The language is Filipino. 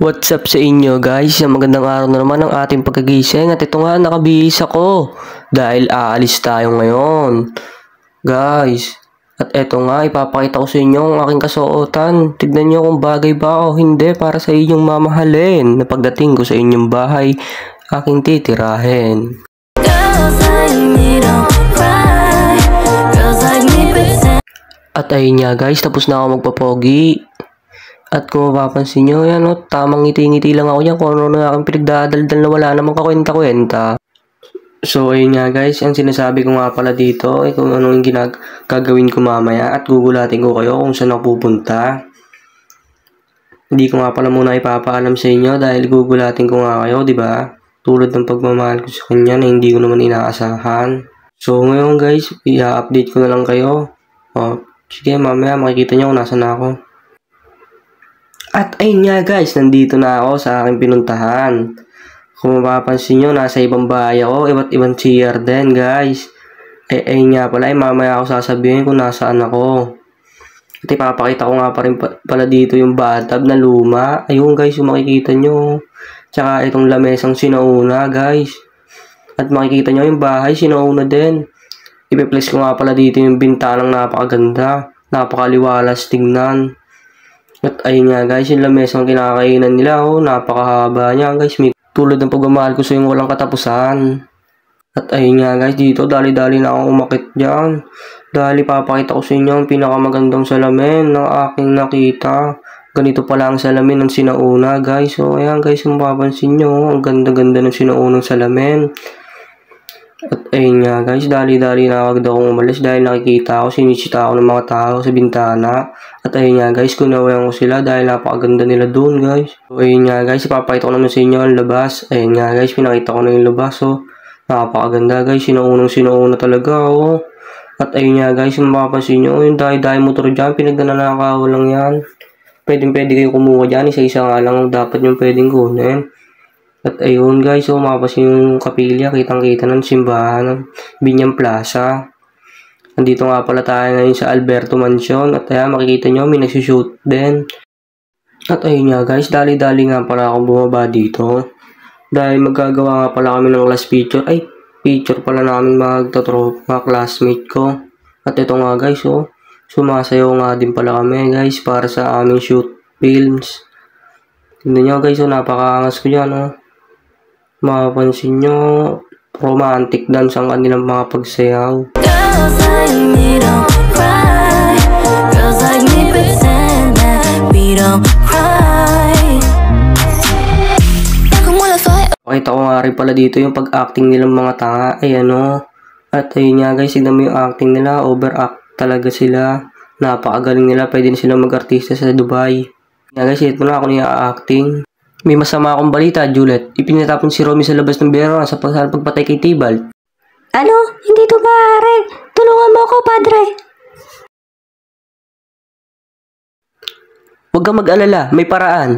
What's up sa inyo guys? Magandang araw na naman ang ating pagkagising at ito nga nakabihis ako dahil aalis tayo ngayon. Guys, at ito nga ipapakita ko sa inyo ang aking kasuotan. Tignan nyo kung bagay ba o hindi para sa inyong mamahalin na pagdating ko sa inyong bahay aking titirahin. At ayun nga guys, tapos na ako magpapogi. At kung mapapansin nyo, yan o, tamang ngiti-ngiti lang ako yan kung ano na aking pinagdadaldal na wala namang kakwenta-kwenta. So, ayun nga guys, ang sinasabi ko nga pala dito ay kung ano yung gagawin ko mamaya at gugulatin ko kayo kung saan ako pupunta. Hindi ko nga pala muna ipapaalam sa inyo dahil gugulatin ko nga kayo, di ba? Tulad ng pagmamahal ko sa kanya na hindi ko naman inaasahan. So, ngayon guys, i-update ko na lang kayo. O, sige, mamaya makikita nyo kung nasan ako. At ayun nga guys, nandito na ako sa aking pinuntahan. Kung mapapansin nyo, nasa ibang bahay ako, iba't ibang chair din guys. Ayun nga pala, mamaya ako sasabihin kung nasaan ako. At ipapakita ko nga pa rin pala dito yung bathtub na luma. Ayun guys, yung makikita nyo. Tsaka itong lamesang sinauna guys. At makikita nyo yung bahay, sinauna din. Ipe-place ko nga pala dito yung bintanang napakaganda. Napakaliwalas tingnan. At ayun nga guys, yung lamesang kinakainan nila, oh, napakahaba niya guys. Tulad ng pagmamahal ko sa yung walang katapusan. At ayun nga guys, dito dali-dali na ako umakit dyan. Dali papakita ko sa inyo ang pinakamagandang salamin ng aking nakita. Ganito pala ang salamin ng sinauna guys. So ayan guys, kung mapapansin nyo, ang ganda-ganda ng sinaunang salamin. At ayun nga guys, dali-dali na agad akong umalis dahil nakikita ako, sinisita ako ng mga tao sa bintana. At ayun nga guys, kunawayan ko sila dahil napakaganda nila doon guys. So ayun nga guys, ipapakita ko naman sa inyo ang labas. Ayun nga guys, pinakita ko na yung labas. So napakaganda guys, sinauna talaga oh. At ayun nga guys, kung mapapansin nyo, yung dahi-dahi motor dyan, pinagnanakaw lang yan. Pwede kayo kumuha dyan, isa-isa nga lang dapat yung pwedeng kunin. At ayun guys, so mapapansin yung kapilya, kitang-kita ng simbahan ng Binyang Plaza. Nandito nga pala tayo ngayon sa Alberto Mansion at ayan, makikita nyo, may nagsushoot din. At ayun nga guys, dali-dali nga pala akong bumaba dito. Dahil magagawa nga pala kami ng last picture, ay picture pala namin mga classmate ko. At ito nga guys, oh, sumasayaw nga din pala kami guys para sa aming shoot films. Tingnan nyo guys, oh, napakaangas ko dyan oh. Mapapansin nyo, romantic dance ang kanilang mga pagsayaw. Girls like me don't cry. Girls like me pretend that we don't cry. Pakita ko nga rin pala dito yung pag-acting nilang mga tanga. Ayan o. At ayun nga guys, tignan mo yung acting nila. Overact talaga sila. Napakagaling nila. Pwede na sila mag-artista sa Dubai. Nga guys, ito na ako niya acting. May masama akong balita, Juliet. Ipinatapon si Romy sa labas ng biyero sa pagpatay kay Tibalt. Ano? Hindi ito maaari. Tulungan mo ako, padre. Huwag kang mag-alala. May paraan.